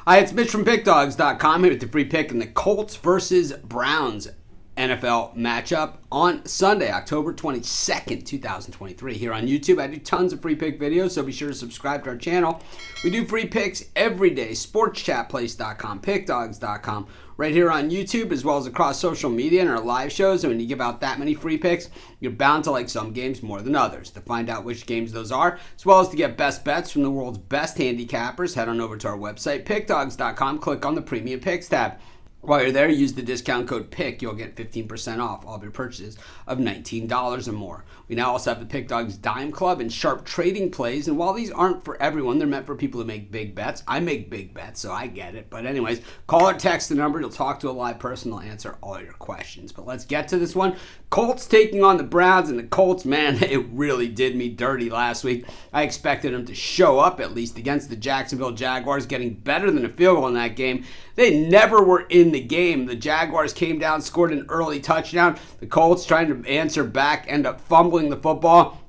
Hi, it's Mitch from Pickdawgz.com here with the free pick in the Colts versus Browns NFL matchup on Sunday, October 22nd, 2023. Here on YouTube, I do tons of free pick videos, so be sure to subscribe to our channel. We do free picks every day, sportschatplace.com, pickdawgz.com, right here on YouTube, as well as across social media and our live shows. And when you give out that many free picks, you're bound to like some games more than others. To find out which games those are, as well as to get best bets from the world's best handicappers, head on over to our website, pickdawgz.com, click on the Premium Picks tab. While you're there, use the discount code PICK. You'll get 15% off all of your purchases of $19 or more. We now also have the Pick Dawgz Dime Club and sharp trading plays. And while these aren't for everyone, they're meant for people who make big bets. I make big bets, so I get it. But anyways, call or text the number. You'll talk to a live person. They'll answer all your questions. But let's get to this one. Colts taking on the Browns. And the Colts, man, it really did me dirty last week. I expected them to show up at least against the Jacksonville Jaguars, getting better than a field goal in that game. They never were in the game. The Jaguars came down, scored an early touchdown. The Colts trying to answer back, end up fumbling the football.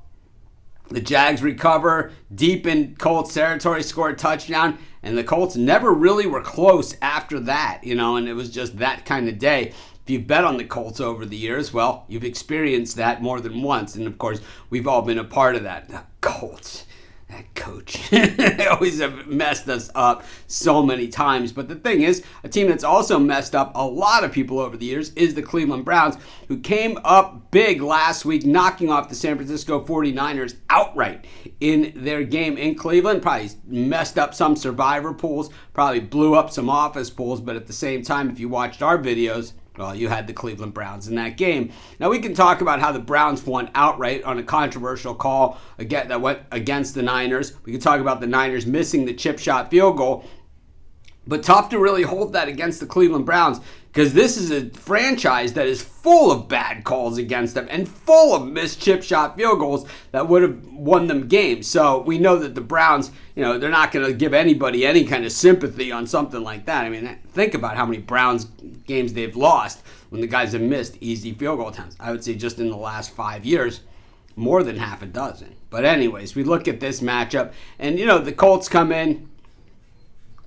The Jags recover deep in Colts territory, score a touchdown, and the Colts never really were close after that, and it was just that kind of day. If you've bet on the Colts over the years, well, you've experienced that more than once, and of course, we've all been a part of that. The Colts. That coach. They always have messed us up so many times. But the thing is, a team that's also messed up a lot of people over the years is the Cleveland Browns, who came up big last week, knocking off the San Francisco 49ers outright in their game in Cleveland. Probably messed up some survivor pools, probably blew up some office pools. But at the same time, if you watched our videos, well, you had the Cleveland Browns in that game. Now, we can talk about how the Browns won outright on a controversial call that went against the Niners. We can talk about the Niners missing the chip shot field goal. But tough to really hold that against the Cleveland Browns, because this is a franchise that is full of bad calls against them and full of missed chip shot field goals that would have won them games. So we know that the Browns, they're not going to give anybody any kind of sympathy on something like that. I mean, think about how many Browns games they've lost when the guys have missed easy field goal attempts. I would say just in the last 5 years, more than half a dozen. But anyways, we look at this matchup, and the Colts come in.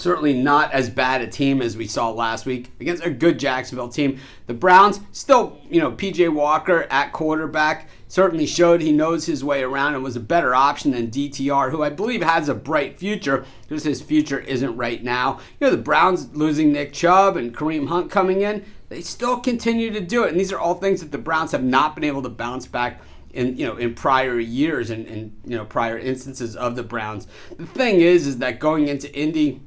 Certainly not as bad a team as we saw last week against a good Jacksonville team. The Browns still, P.J. Walker at quarterback certainly showed he knows his way around and was a better option than DTR, who I believe has a bright future, just his future isn't right now. The Browns losing Nick Chubb and Kareem Hunt coming in, they still continue to do it. And these are all things that the Browns have not been able to bounce back in prior years and prior instances of the Browns. The thing is that going into Indy,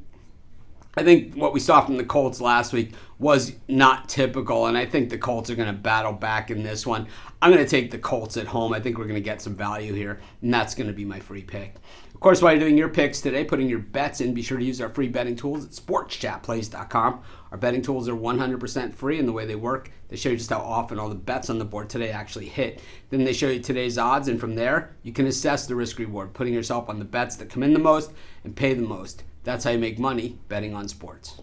I think what we saw from the Colts last week was not typical, and I think the Colts are going to battle back in this one. I'm going to take the Colts at home. I think we're going to get some value here, and that's going to be my free pick. Of course, while you're doing your picks today, putting your bets in, be sure to use our free betting tools at sportschatplace.com. Our betting tools are 100% free, and the way they work, they show you just how often all the bets on the board today actually hit. Then they show you today's odds, and from there, you can assess the risk-reward, putting yourself on the bets that come in the most and pay the most. That's how you make money betting on sports.